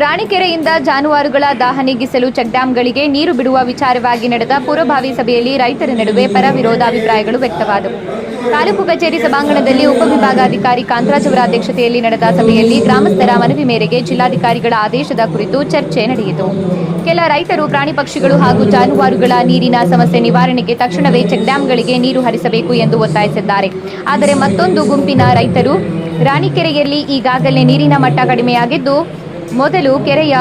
ರಾಣಿಕೆರೆಯಿಂದ ಜಾನುವಾರುಗಳ ದಾಹ ನೀಗಿಸಲು ಚೆಕ್ ಡ್ಯಾಂಗಳಿಗೆ ನೀರು ಬಿಡುವ ವಿಚಾರವಾಗಿ ನಡೆದ ಪೂರ್ವಭಾವಿ ಸಭೆಯಲ್ಲಿ ರೈತರ ನಡುವೆ ಪರ ವಿರೋಧಾಭಿಪ್ರಾಯಗಳು ವ್ಯಕ್ತವಾದವು. ತಾಲೂಕು ಕಚೇರಿ ಸಭಾಂಗಣದಲ್ಲಿ ಉಪವಿಭಾಗಾಧಿಕಾರಿ ಕಾಂತರಾಜ್ ಅವರ ಅಧ್ಯಕ್ಷತೆಯಲ್ಲಿ ನಡೆದ ಸಭೆಯಲ್ಲಿ ಗ್ರಾಮಸ್ಥರ ಮನವಿ ಮೇರೆಗೆ ಜಿಲ್ಲಾಧಿಕಾರಿಗಳ ಆದೇಶದ ಕುರಿತು ಚರ್ಚೆ ನಡೆಯಿತು. ಕೆಲ ರೈತರು ಪ್ರಾಣಿ ಪಕ್ಷಿಗಳು ಹಾಗೂ ಜಾನುವಾರುಗಳ ನೀರಿನ ಸಮಸ್ಯೆ ನಿವಾರಣೆಗೆ ತಕ್ಷಣವೇ ಚೆಕ್ ಡ್ಯಾಂಗಳಿಗೆ ನೀರು ಹರಿಸಬೇಕು ಎಂದು ಒತ್ತಾಯಿಸಿದ್ದಾರೆ. ಆದರೆ ಮತ್ತೊಂದು ಗುಂಪಿನ ರೈತರು ರಾಣಿಕೆರೆಯಲ್ಲಿ ಈಗಾಗಲೇ ನೀರಿನ ಮಟ್ಟ ಕಡಿಮೆಯಾಗಿದ್ದು, ಮೊದಲು ಕೆರೆಯ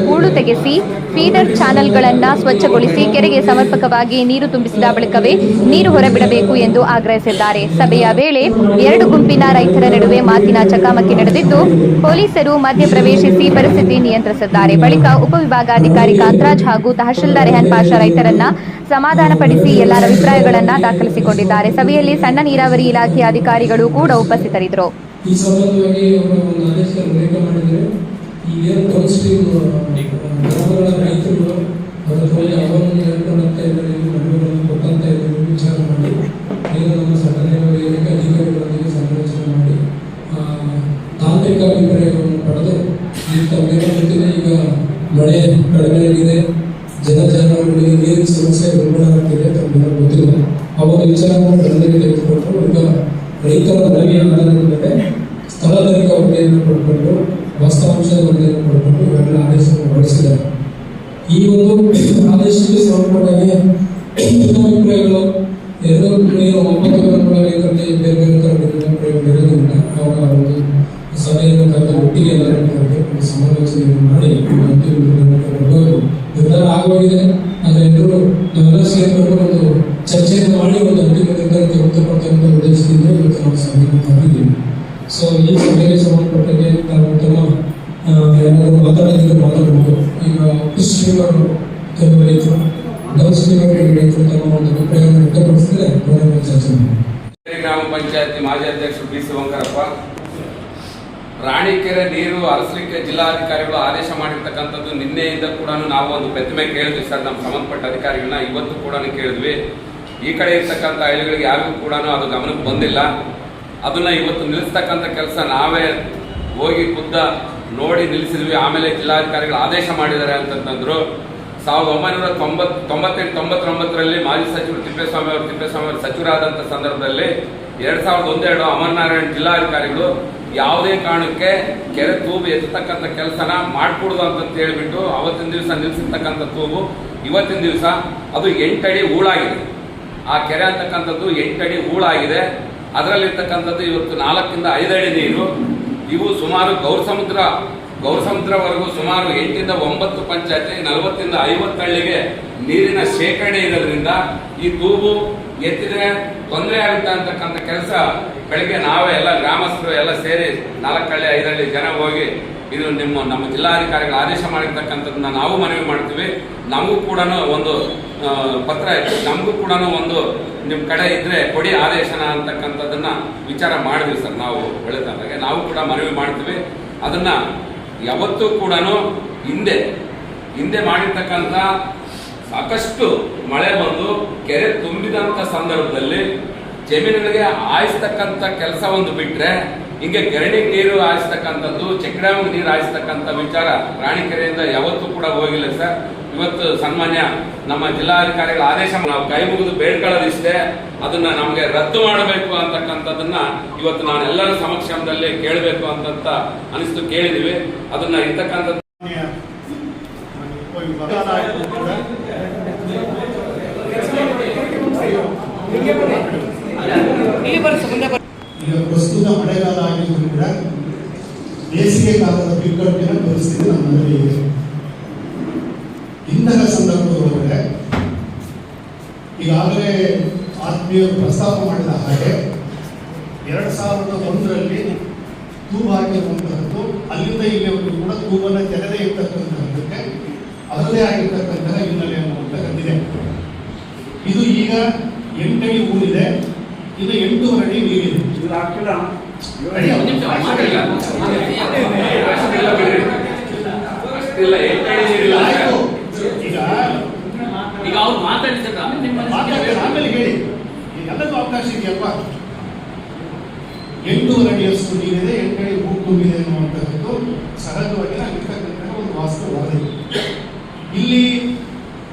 ಹೂಳು ತೆಗೆಸಿ ಫೀಡರ್ ಚಾನೆಲ್ಗಳನ್ನು ಸ್ವಚ್ಛಗೊಳಿಸಿ ಕೆರೆಗೆ ಸಮರ್ಪಕವಾಗಿ ನೀರು ತುಂಬಿಸಿದ ಬಳಿಕವೇ ನೀರು ಹೊರಬಿಡಬೇಕು ಎಂದು ಆಗ್ರಹಿಸಿದ್ದಾರೆ. ಸಭೆಯ ವೇಳೆ ಎರಡು ಗುಂಪಿನ ರೈತರ ನಡುವೆ ಮಾತಿನ ಚಕಮಕಿ ನಡೆದಿದ್ದು, ಪೊಲೀಸರು ಮಧ್ಯಪ್ರವೇಶಿಸಿ ಪರಿಸ್ಥಿತಿ ನಿಯಂತ್ರಿಸಿದ್ದಾರೆ. ಬಳಿಕ ಉಪವಿಭಾಗಾಧಿಕಾರಿ ಕಾಂತರಾಜ್ ಹಾಗೂ ತಹಶೀಲ್ದಾರ್ ರೆಹನ್ ಪಾಷಾ ರೈತರನ್ನ ಸಮಾಧಾನಪಡಿಸಿ ಎಲ್ಲರ ಅಭಿಪ್ರಾಯಗಳನ್ನು ದಾಖಲಿಸಿಕೊಂಡಿದ್ದಾರೆ. ಸಭೆಯಲ್ಲಿ ಸಣ್ಣ ನೀರಾವರಿ ಇಲಾಖೆಯ ಅಧಿಕಾರಿಗಳು ಕೂಡ ಉಪಸ್ಥಿತರಿದ್ದರು. ಈಗೇನು ಡೌನ್ ಸ್ಟ್ರೀಮ್ ಗ್ರಾಮಗಳ ರೈತರು ಅದರ ಮೇಲೆ ಅವರನ್ನು ಹೇಳ್ಕೊಂಡಂತ ಇದ್ದಾರೆ, ಮನವಿಗಳನ್ನು ಕೊಟ್ಟಂತ ಇದ್ದಾರೆ. ವಿಚಾರ ಮಾಡಿ ಈಗ ನಮ್ಮ ಸಣ್ಣ ನೀರಾವರಿ ಅಧಿಕಾರಿಗಳೊಂದಿಗೆ ಸಮಾಲೋಚನೆ ಮಾಡಿ ತಾಂತ್ರಿಕ ಅಭಿಪ್ರಾಯವನ್ನು ಪಡೆದು ಈಗ ತಮಗೆಲ್ಲ ಗೊತ್ತಿದೆ, ಈಗ ಮಳೆ ಕಡಿಮೆಯಾಗಿದೆ, ಜಾನುವಾರುಗಳಿಗೆ ನೀರಿನ ಸಮಸ್ಯೆ ಉಲ್ಬಣ ಆಗ್ತಿದೆ, ತಮಗೆಲ್ಲ ಗೊತ್ತಿಲ್ಲ. ಅವರ ವಿಚಾರವನ್ನು ಗಣನೆಗೆ ತೆಗೆದುಕೊಂಡು ಈಗ ರೈತರ ಮನವಿಯ ಆಧಾರದ ಮೇಲೆ ಸ್ಥಳಾಂತರಿಕ ವರದಿಯನ್ನು ಪಡ್ಕೊಂಡು ವಾಸ್ತವಾಂಶದ ವರದಿಯನ್ನು ಪಡ್ಕೊಂಡು ಇವೆಲ್ಲ ಆದೇಶವನ್ನು ಹೊರಡಿಸಿದ್ದಾರೆ. ಈ ಒಂದು ಆದೇಶಕ್ಕೆ ಸಂಬಂಧಪಟ್ಟಾಗೆ ಅಭಿಪ್ರಾಯಗಳು 9 ರೈತರಲ್ಲಿ ಬೇರೆ ಬೇರೆ ಥರದ ಅಭಿಪ್ರಾಯಗಳು ಇರೋದ್ರಿಂದ ಅವರ ಒಂದು ಸಭೆಯನ್ನು ಕರೆದು ಒಟ್ಟಿಗೆ ಎಲ್ಲರನ್ನು ಕರೆದು ಸಮಾಲೋಚನೆಯನ್ನು ಮಾಡಿ ನಿರ್ಧಾರ ಆಗೋಗಿದೆ. ಆದರೆ ಎಲ್ಲರೂ ನಾವೆಲ್ಲ ಸೇರಿಕೊಂಡು ಒಂದು ಚರ್ಚೆಯನ್ನು ಮಾಡಿ ಒಂದು ಅಂತಿಮ ನಿರ್ಧಾರ ತೆಗೆದುಕೊಳ್ತಕ್ಕಂಥ ಉದ್ದೇಶದಿಂದ ಇವತ್ತು ನಾವು ಸಭೆಯನ್ನು ಕರೆದಿದ್ದೀವಿ. ಸೊ ಈ ಸಭೆಗೆ ಸಂಬಂಧಪಟ್ಟಂಗೆ ನಾವು ತಮ್ಮ ಏನಾದರೂ ಮಾತಾಡೋದಿದ್ರೆ ಮಾತಾಡಬಹುದು. ಈಗ ಅಪ್ಸ್ಟ್ರೀಮರ್ ಕೆಲವು ರೈತರು, ಡೌನ್ ಸ್ಟ್ರೀಮರ್ ರೈತರು ತಮ್ಮ ಒಂದು ಅಭಿಪ್ರಾಯವನ್ನು ವ್ಯಕ್ತಪಡಿಸಿದ್ರೆ ಚರ್ಚೆ ಮಾಡಿ. ಗ್ರಾಮ ಪಂಚಾಯತಿ ಮಾಜಿ ಅಧ್ಯಕ್ಷರು ಬಿ ಸಿ ವಂಕರಪ್ಪ, ರಾಣಿಕೆರೆ ನೀರು ಹರಿಸಲಿಕ್ಕೆ ಜಿಲ್ಲಾಧಿಕಾರಿಗಳು ಆದೇಶ ಮಾಡಿರ್ತಕ್ಕಂಥದ್ದು ನಿನ್ನೆಯಿಂದ ಕೂಡ ನಾವು ಒಂದು ಪ್ರತಿಮೆ ಕೇಳಿದ್ವಿ ಸರ್, ನಮ್ಮ ಸಂಬಂಧಪಟ್ಟ ಅಧಿಕಾರಿಗಳನ್ನ ಇವತ್ತು ಕೂಡ ಕೇಳಿದ್ವಿ. ಈ ಕಡೆ ಇರ್ತಕ್ಕಂಥ ಹಳ್ಳಿಗಳಿಗೆ ಯಾರಿಗೂ ಕೂಡ ಅದು ಗಮನಕ್ಕೆ ಬಂದಿಲ್ಲ. ಅದನ್ನ ಇವತ್ತು ನಿಲ್ಲಿಸ್ತಕ್ಕಂಥ ಕೆಲಸ ನಾವೇ ಹೋಗಿ ಖುದ್ದ ನೋಡಿ ನಿಲ್ಲಿಸಿದ್ವಿ. ಆಮೇಲೆ ಜಿಲ್ಲಾಧಿಕಾರಿಗಳು ಆದೇಶ ಮಾಡಿದ್ದಾರೆ ಅಂತಂದ್ರು. 1998-99ರಲ್ಲಿ ಮಾಜಿ ಸಚಿವರು ತಿಪ್ಪೇಸ್ವಾಮಿ ಅವರು ಸಚಿವರಾದಂಥ ಸಂದರ್ಭದಲ್ಲಿ 2001-2 ಅಮರನಾರಾಯಣ ಜಿಲ್ಲಾಧಿಕಾರಿಗಳು ಯಾವುದೇ ಕಾರಣಕ್ಕೆ ಕೆರೆ ತೂಬು ಎತ್ತತಕ್ಕಂಥ ಕೆಲಸನ ಮಾಡ್ಕೊಡುದು ಅಂತ ಹೇಳ್ಬಿಟ್ಟು ಅವತ್ತಿನ ದಿವಸ ನಿಲ್ಲಿಸಿರ್ತಕ್ಕಂಥ ತೂಬು ಇವತ್ತಿನ ದಿವಸ ಅದು 8 ಅಡಿ ಹೂಳಾಗಿದೆ. ಆ ಕೆರೆ ಅಂತಕ್ಕಂಥದ್ದು 8 ಅಡಿ ಹೂಳಾಗಿದೆ. ಅದರಲ್ಲಿರ್ತಕ್ಕಂಥದ್ದು ಇವತ್ತು 4ರಿಂದ 5 ಅಡಿ ನೀರು. ಇವು ಸುಮಾರು ಗೌರಸಮುದ್ರವರೆಗೂ ಸುಮಾರು 8-9 ಪಂಚಾಯತಿ 40ರಿಂದ 50 ಹಳ್ಳಿಗೆ ನೀರಿನ ಶೇಖರಣೆ ಇರೋದ್ರಿಂದ ಈ ತೂಬು ಎತ್ತಿದ್ರೆ ತೊಂದರೆ ಆಗುತ್ತೆ ಅಂತಕ್ಕಂಥ ಕೆಲಸ ಬೆಳಗ್ಗೆ ನಾವೇ ಎಲ್ಲ ಗ್ರಾಮಸ್ಥರು ಎಲ್ಲ ಸೇರಿ 4 ಹಳ್ಳಿ 5 ಹಳ್ಳಿ ಜನ ಹೋಗಿ ಇದು ನಮ್ಮ ಜಿಲ್ಲಾಧಿಕಾರಿಗಳು ಆದೇಶ ಮಾಡಿರ್ತಕ್ಕಂಥದ್ದನ್ನ ನಾವು ಮನವಿ ಮಾಡ್ತೀವಿ. ನಮಗೂ ಕೂಡ ಒಂದು ಪತ್ರ ಇತ್ತು, ನಮಗೂ ಕೂಡ ಒಂದು ನಿಮ್ಮ ಕಡೆ ಇದ್ರೆ ಕೊಡಿ ಆದೇಶನ ಅಂತಕ್ಕಂಥದ್ದನ್ನ ವಿಚಾರ ಮಾಡಿದ್ವಿ ಸರ್. ನಾವು ಬೆಳೆದಾಗೆ ನಾವು ಕೂಡ ಮನವಿ ಮಾಡ್ತೀವಿ. ಅದನ್ನ ಯಾವತ್ತೂ ಕೂಡ ಹಿಂದೆ ಮಾಡಿರ್ತಕ್ಕಂಥ ಸಾಕಷ್ಟು ಮಳೆ ಬಂದು ಕೆರೆ ತುಂಬಿದಂಥ ಸಂದರ್ಭದಲ್ಲಿ ಜಮೀನುಗಳಿಗೆ ಹಾಯಿಸ್ತಕ್ಕಂಥ ಕೆಲಸ ಒಂದು ಬಿಟ್ರೆ ಹಿಂಗೆ ಗಿರಣಿಗೆ ನೀರು ಹಾಯಿಸ್ತಕ್ಕಂಥದ್ದು, ಚೆಕ್ ಡ್ಯಾಮ್ಗೆ ನೀರು ಹಾಯಿಸ್ತಕ್ಕಂಥ ವಿಚಾರ ರಾಣಿಕೆರೆಯಿಂದ ಯಾವತ್ತೂ ಕೂಡ ಹೋಗಿಲ್ಲ ಸರ್. ಇವತ್ತು ಸನ್ಮಾನ್ಯ ನಮ್ಮ ಜಿಲ್ಲಾಧಿಕಾರಿಗಳ ಆದೇಶ ನಾವು ಕೈ ಮುಗಿದು ಬೇಡ್ಕೊಳ್ಳೋದಿಷ್ಟೇ, ಅದನ್ನ ನಮಗೆ ರದ್ದು ಮಾಡಬೇಕು ಅಂತಕ್ಕಂಥದ್ದನ್ನ ಇವತ್ತು ನಾನು ಎಲ್ಲರ ಸಮಕ್ಷಮದಲ್ಲಿ ಕೇಳಬೇಕು ಅಂತ ಅನಿಸ್ತು, ಕೇಳಿದೀವಿ. ಅದನ್ನ ಇರ್ತಕ್ಕಂಥದ್ದು ಈಗ ಪ್ರಸ್ತುತ ಮಳೆಗಾಲ ಆಗಿದ್ರು ಕೂಡ ಬೇಸಿಗೆ ಕಾಲದ ಬಿಕ್ಕಟ್ಟಿನ ಪರಿಸ್ಥಿತಿ ನಮ್ಮಲ್ಲಿ ಇದೆ. ಇಂತಹ ಸಂದರ್ಭದೊಳಗಡೆ ಈಗಾಗಲೇ ಆತ್ಮೀಯರು ಪ್ರಸ್ತಾಪ ಮಾಡಿದ ಹಾಗೆ 2001ರಲ್ಲಿ ತೂಬು ಹಾಕಿರುವಂತಹದ್ದು, ಅಲ್ಲಿಂದ ಇಲ್ಲಿವರೆಗೂ ಕೂಡ ತೂಬನ್ನು ತೆರೆದೇ ಇರ್ತಕ್ಕಂಥದ್ದಕ್ಕೆ ಅದರದೇ ಆಗಿರ್ತಕ್ಕಂತಹ ಹಿನ್ನೆಲೆ ಅನ್ನುವಂತಹದ್ದಿದೆ. ಇದು ಈಗ 8 ಅಡಿ ಊರಿದೆ, ಇದು 8 ಅಡಿ ನೀರಿದೆ. ಈಗ ಅವ್ರು ಮಾತಾಡಿದ್ರೆ ಆಮೇಲೆ ಹೇಳಿ, ಎಲ್ಲದೂ ಅವಕಾಶ ಇದೆಯಪ್ಪ. 8 ಅಡಿಯಷ್ಟು ನೀರಿದೆ, 8 ಅಡಿ ಹೂ ತುಂಬಿದೆ ಅನ್ನುವಂಥದ್ದು ಸಹಜವಾಗಿ ಇರ್ತಕ್ಕಂತಹ ಒಂದು ವಾಸ್ತವ ವರದಿ. ಇಲ್ಲಿ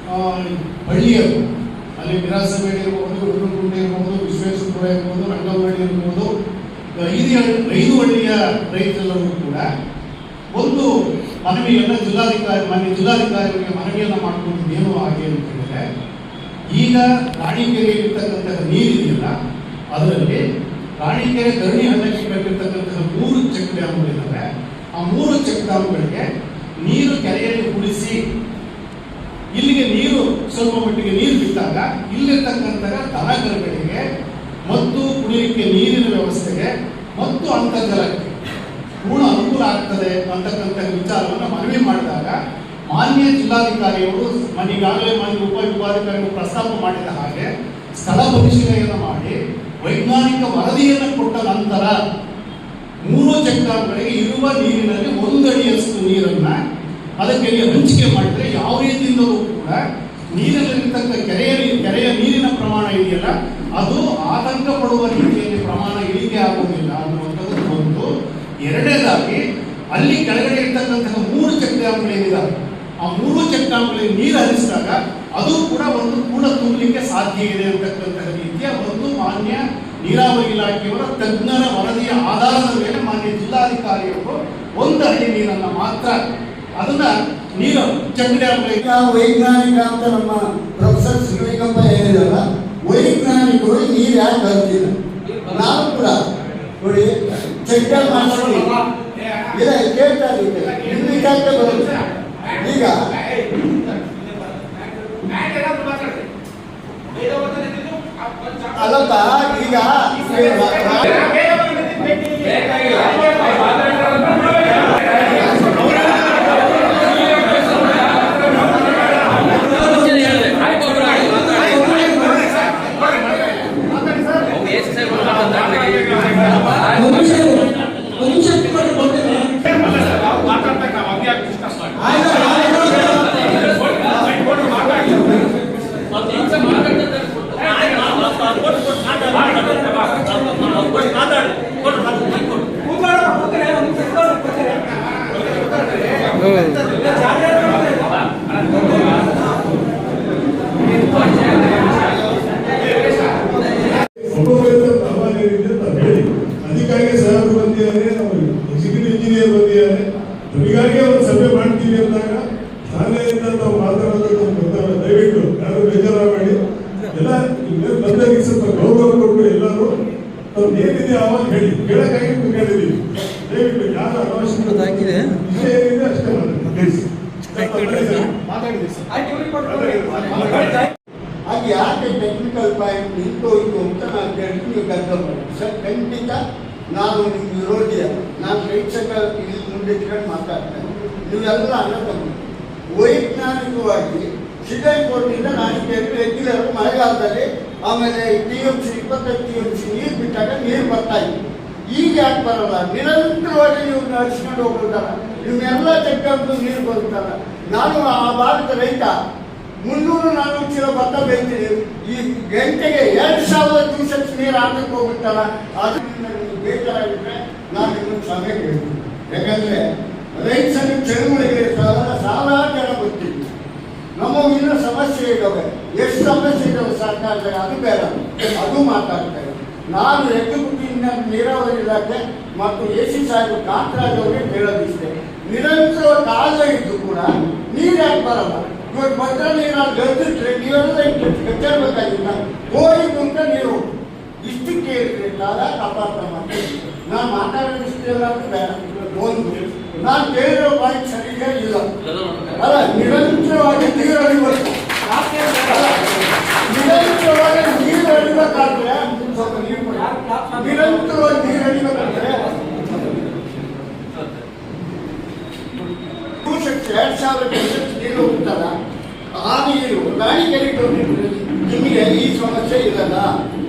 ಹಳ್ಳಿಯರು ಅಲ್ಲಿ ವಿರಾಸಬೇಡಿ ಇರ್ಬೋದು, ಉರುಳುಗುಂಟೆ ಇರ್ಬೋದು, ವಿಶ್ವೇಶ್ವರಪುರ ಇರ್ಬೋದು, ರಂಗವಾಡಿ ಇರ್ಬೋದು, 5 ಹಳ್ಳಿಯ ರೈತರೆಲ್ಲರೂ ಕೂಡ ಒಂದು ಮನವಿಯನ್ನು ಜಿಲ್ಲಾಧಿಕಾರಿಗಳಿಗೆ ಮನವಿಯನ್ನು ಮಾಡಿಕೊಂಡು ಏನು ಆಗಿ ಅಂತ ಹೇಳಿದ್ರೆ, ಈಗ ರಾಣಿಕೆರೆಯಲ್ಲಿರ್ತಕ್ಕಂತಹ ನೀರಿದೆಯಲ್ಲ, ಅದರಲ್ಲಿ ರಾಣಿಕೆರೆ ಧರಣಿ ಹಳ್ಳಕ್ಕೆ ಕಟ್ಟಿರ್ತಕ್ಕಂತಹ 3 ಚೆಕ್ ಡ್ಯಾಮ್ಗಳಿದ್ದಾವೆ. ಆ 3 ಚೆಕ್ ಡ್ಯಾಮ್ಗಳಿಗೆ ನೀರು ಕೆರೆಯಲ್ಲಿ ಉಳಿಸಿ ಇಲ್ಲಿಗೆ ನೀರು ಸ್ವಲ್ಪ ಮಟ್ಟಿಗೆ ನೀರು ಬಿಟ್ಟಾಗ ಇಲ್ಲಿರ್ತಕ್ಕಂತಹ ದನಕರುಗಳಿಗೆ ಮತ್ತು ಕುಡಿಯಲಿಕ್ಕೆ ನೀರಿನ ವ್ಯವಸ್ಥೆಗೆ ಮತ್ತು ಅಂತರ್ಜಲಕ್ಕೆ ಪೂರ್ಣ ಅನುಕೂಲ ಆಗ್ತದೆ ಅಂತಕ್ಕಂಥ ವಿಚಾರವನ್ನು ಮನವಿ ಮಾಡಿದಾಗ ಮಾನ್ಯ ಜಿಲ್ಲಾಧಿಕಾರಿಯವರು ಈಗಾಗಲೇ ಮಾನ್ಯ ಉಪವಿಭಾಗಾಧಿಕಾರಿಗಳು ಪ್ರಸ್ತಾಪ ಮಾಡಿದ ಹಾಗೆ ಸ್ಥಳ ಪರಿಶೀಲನೆಯನ್ನು ಮಾಡಿ ವೈಜ್ಞಾನಿಕ ವರದಿಯನ್ನು ಕೊಟ್ಟ ನಂತರ 3 ಚೆಕ್ ಡ್ಯಾಮ್ಗಳಿಗೆ ಇರುವ ನೀರಿನಲ್ಲಿ 1 ಅಡಿಯಷ್ಟು ನೀರನ್ನು ಅದಕ್ಕೆ ಹಂಚಿಕೆ ಮಾಡಿದರೆ ಯಾವ ರೀತಿಯಿಂದಲೂ ಕೂಡ ನೀರಿನಲ್ಲಿರ್ತಕ್ಕ ಕೆರೆಯ ನೀರಿನ ಪ್ರಮಾಣ ಇದೆಯಲ್ಲ, ಅದು ಆತಂಕ ಪಡುವ ರೀತಿಯಲ್ಲಿ ಪ್ರಮಾಣ ಇಳಿಕೆ ಆಗುವುದಿಲ್ಲ ಅನ್ನುವಂಥದ್ದು ಒಂದು. ಎರಡನೇದಾಗಿ ಅಲ್ಲಿ ಕೆಳಗಡೆ ಇರ್ತಕ್ಕಂತಹ 3 ಚೆಕ್ ಡ್ಯಾಮ್ಗಳೇನಿದ್ದಾವೆ, ಆ 3 ಚೆಕ್ ಡ್ಯಾಮ್ಗಳಿಗೆ ನೀರು ಹರಿಸಿದಾಗ ಅದು ಕೂಡ ಒಂದು ಕೂಡ ತುಂಬಲಿಕ್ಕೆ ಸಾಧ್ಯ ಇದೆ ಅಂತಕ್ಕಂತಹ ರೀತಿಯ ಒಂದು ಮಾನ್ಯ ನೀರಾವರಿ ಇಲಾಖೆಯವರ ತಜ್ಞರ ವರದಿಯ ಆಧಾರದ ಮೇಲೆ ಮಾನ್ಯ ಜಿಲ್ಲಾಧಿಕಾರಿಯವರು 1 ಅಡಿ ನೀರನ್ನು ಮಾತ್ರ ಅದನ್ನ ನೀರು ಚೆಕ್ ಡ್ಯಾಮ್ಗಳಿಗೆ ವೈಜ್ಞಾನಿಕ ಅಂತ ನಮ್ಮ ಪ್ರೊಫೆಸರ್ ಶ್ರೀಕಂಪ ಹೇಳಿದಲ್ಲ, ವೈಜ್ಞಾನಿಕರು ನೀರು ಯಾಕೆ ಬರ್ತಿಲ್ಲ? ನಾವು ಕೂಡ ನೋಡಿ ಚೆಕ್ ಡ್ಯಾಮ್ ಮಾಡಿಸ್ತೀವಿ, ಇಲ್ಲ ಕೇಳ್ತಾ ಇದ್ದೀವಿ, ನಿಮ್ಮ ವಿಚಾರಕ್ಕೆ ಬರುತ್ತೆ. ಈಗ ಅಲ್ಲಪ್ಪ, ಈಗ ಅಧಿಕಾರಿಗೆ ಸಾಹೇಬರು ಬಂದಿದ್ದಾರೆ, ನಾವು ಎಕ್ಸಿಕ್ಯೂಟಿವ್ ಇಂಜಿನಿಯರ್ ಬಂದಿದ್ದಾರೆ, ನಮಗಾಗಿ ಒಂದು ಸಭೆ ಮಾಡ್ತೀವಿ ಅಂದಾಗ ಶಾಲೆಯಿಂದ ನಾವು ಮಾತಾಡೋದಕ್ಕೆ ಬರ್ತಾರೆ. ದಯವಿಟ್ಟು ಯಾರು ಬೇಜಾರಾಗಬೇಡಿ, ಎಲ್ಲ ಬಂದಾಗ ಸ್ವಲ್ಪ ಗೌರವ ಕೊಟ್ಟು ಎಲ್ಲರೂ ಅವ್ರು ಏನಿದೆ ಅವಾಗ ಹೇಳಿ, ಕೇಳಕ್ಕಾಗಿ ಕೇಳಿದ್ದೀವಿ. ದಯವಿಟ್ಟು ಯಾರು ಅವಶ್ಯಕ ವಿಷಯ ಏನಿದೆ ಅಷ್ಟೇ ಅದು ಯಾಕೆ ಟೆಕ್ನಿಕಲ್ ಪಾಯಿಂಟ್ ನಿಂತೋಯ್ತು ಅಂತ ನಾನು ಕೇಳ್ತೀನಿ. ಗದ್ದಲ ಮಾಡಿ ಸರ್, ಖಂಡಿತ ನಾನು ನಿಮ್ಮ ವಿರೋಧಿಯ, ನಾನು ರೈತ ಸಂಘ ಇಲ್ಲಿ ಮುಂದೆ ಇಟ್ಕೊಂಡು ಮಾತಾಡ್ತೇನೆ. ನೀವೆಲ್ಲ ಅನ್ನ ತಗೊಂಡು ವೈಜ್ಞಾನಿಕವಾಗಿ ಸಿದ್ದೈಕೋಟಿಂದ ನಾನಿಕೇರಿ ರೆಗ್ಯುಲರ್ ಮಳೆಗಾಲದಲ್ಲಿ ಆಮೇಲೆ TMC 25 TMC ನೀರು ಬಿಟ್ಟಾಗ ನೀರು ಬರ್ತಾ ಇತ್ತು. ಈಗ ಯಾಕೆ ಬರಲ್ಲ? ನಿರಂತರವಾಗಿ ನೀವು ನಡೆಸ್ಕೊಂಡು ಹೋಗ್ಬಿಡ್ತಾರ, ನಿಮ್ಮೆಲ್ಲ ಚೆಕ್ಕಾಗ್ದು ನೀರು ಬರುತ್ತಲ್ಲ. ನಾನು ಆ ಭಾಗದ ರೈತ 300-400 ಚೀಲ ಭತ್ತ ಬೆಳಿತೀನಿ, ಈ ಗಂಟೆಗೆ 2000 ಕ್ಯೂಸೆಕ್ಸ್ ನೀರು ಹಾಕಕ್ಕೆ ಹೋಗುತ್ತಲ್ಲ. ಅದರಿಂದ ನಿಮ್ಗೆ ಬೇಕಾಗಿದ್ರೆ ನಾನು ಇನ್ನೊಂದು ಸಮಯ ಹೇಳ್ತೀನಿ. ಯಾಕಂದ್ರೆ ರೈತ ಸಂಘ ಚಳುವಳಿಗೆ ಸಾವಿರಾರು ಜನ ಬರ್ತೀವಿ, ನಮ್ಮ ಇನ್ನೂ ಸಮಸ್ಯೆ ಇದ್ದಾವೆ. ಎಷ್ಟು ಸಮಸ್ಯೆ ಇದ್ದಾವೆ ಸರ್ಕಾರದಾಗ, ಅದು ಬೇಡ, ಅದು ಮಾತಾಡ್ತಾರೆ. ನಾನು ಎಕ್ಕುಟ್ಟಿನ ನೀರಾವರಿ ಇಲಾಖೆ ಮತ್ತು AC ಸಾಹೇಬ್ ಕಾಂತರಾಜ್ ಅವರಿಗೆ ಹೇಳೋದಿಷ್ಟೇ, ನಿರಂತರ ಕಾಲ ಇದ್ದು ಕೂಡ ನೀರು ಯಾಕೆ ಬರಲ್ಲ? ಇವತ್ತು ಭದ್ರಾ ನೀರಲ್ಲಿ ಗದ್ದಿಟ್ರೆ ನೀವೆಲ್ಲ ಗಚ್ಚಿರ್ಬೇಕಾಗಿಲ್ಲ, ಹೋಗಿದ್ದು ಅಂತ ನೀವು ಇಷ್ಟಕ್ಕೆ ಇರ್ತದೆ ಕಾಲ ಕಾಪಾಡ್ತಾ ಮಾಡ್ತೀವಿ. ನಾನು ಮಾತಾಡೋದಿಷ್ಟೆಲ್ಲ ಬೇಡ. ಒಂದು ನಾನು ಕೇಳಿರೋ ಪಾಯಿಂಟ್ ಸರಿಯೇ ಇಲ್ಲ ಅಲ್ಲ, ನಿರಂತರವಾಗಿ ನೀರು ಅಳಿಬೇಕು, ನಿರಂತರವಾಗಿ ನೀರು ಅಳಿಬೇಕಾದ್ರೆ ಸ್ವಲ್ಪ ನೀರು ನಿರಂತರವಾಗಿ ನೀರು ಅಳಿಬೇಕಾದ್ರೆ 2000 ನೀರು ಹೋಗ್ತಲ್ಲ. ಆ ನೀರು ರಾಣಿಕೆರೆಗೆ ನಿಮಗೆ ಈ ಸಮಸ್ಯೆ ಇರಲ್ಲ.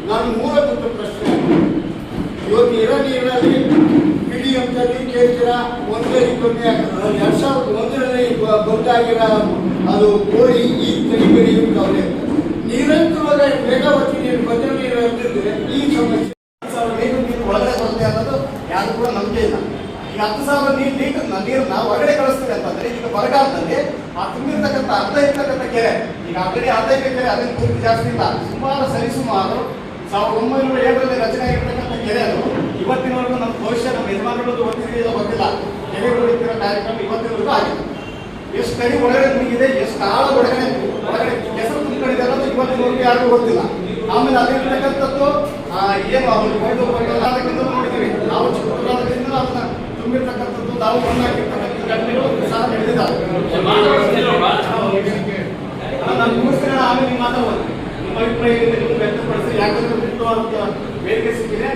ನಾನು ಮೂಲಭೂತ ಪ್ರಶ್ನೆ, ಇವತ್ತು ಇರೋ ನೀರಲ್ಲಿ PDMದಲ್ಲಿ ಕೇಳ್ತೀರಾ, 2001ರಲ್ಲಿ ಗೊತ್ತಾಗಿರೋ ಅದು ಕೋಳಿ ಈ ಕರಿಬೇಡಿ ಇರ್ತಾವೆ. ನಿರಂತರವಾಗಿ ವೇಗವತಿ ನೀರು ಭದ್ರ ನೀರು ಇರ್ತಿದ್ರೆ ಈ ಸಮಸ್ಯೆ ನೀರು ಒಳಗಡೆ ಬರುತ್ತೆ ಅನ್ನೋದು ಯಾರು ಕೂಡ ನಂಬಿಕೆ ಇಲ್ಲ. ಈಗ 10,000 ನೀರನ್ನ ಹೊರಗಡೆ ಕಳಿಸ್ತೀವಿ ಅಂತಂದ್ರೆ ಈಗ ಬರಗಾಲದಲ್ಲಿ ಆ ತುಂಬಿರ್ತಕ್ಕಂಥ ಅರ್ಧ ಇರ್ತಕ್ಕಂಥ ಕೆರೆ, ಈಗ ಆಲ್ರೆಡಿ ಅರ್ಧ ಕೆರೆ ಅದನ್ನು ಪೂರ್ತಿ ಜಾಸ್ತಿ ಇಲ್ಲ, ಸರಿಸುಮಾರು 1907ರಲ್ಲಿ ರಚನೆ ಆಗಿರ್ತಕ್ಕಂಥ ಕೆರೆ ಅದು ಇವತ್ತಿನವರೆಗೂ ನಮ್ಮ ಭವಿಷ್ಯ ನಮ್ಮ ಯಜಮಾನರದ್ದು ಗೊತ್ತಿದೆಯೋ ಗೊತ್ತಿಲ್ಲ. ಕೆರೆಗಳು ಇಟ್ಟಿರೋ ಕಾರ್ಯಕ್ರಮ ಇವತ್ತಿನವರೆಗೂ ಆಗಿದೆ. ಎಷ್ಟು ಕಡೆ ಒಳಗಡೆ ಮುಗಿದಿದೆ, ಎಷ್ಟು ಆಳ ಒಳಗಡೆ ಹೆಸರು ತುಂಬಿಕೊಂಡಿದೆ ಅನ್ನೋದು ಇವತ್ತಿನವರೆಗೂ ಯಾರಿಗೂ ಗೊತ್ತಿಲ್ಲ. ಆಮೇಲೆ ಅಲ್ಲಿರ್ತಕ್ಕಂಥದ್ದು ಏನು ಅದಕ್ಕಿಂತ ನೋಡಿದ್ದೀವಿ ನಾವು ಚಿಕ್ಕದಿಂದ ಅದನ್ನ ತುಂಬಿರ್ತಕ್ಕಂಥದ್ದು ನಾವು ಮಣ್ಣಾಕಿರ್ತಕ್ಕಂಥ ಘಟನೆಗಳು ಸಹ ನಡೆದಿದ್ದಾವೆ. ನಾನು ಮುಗಿಸ್ತೀನಿ, ಆಮೇಲೆ ನಿಮ್ಮ ಮಾತಾಡೋದು ನಿಮ್ಮ ಅಭಿಪ್ರಾಯ ವ್ಯಕ್ತಪಡಿಸಿ, ಯಾಕಂದ್ರೆ ಮುಕ್ತವಾದಂಥ ವೇದಿಕೆ ಸಿಕ್ಕಿದೆ.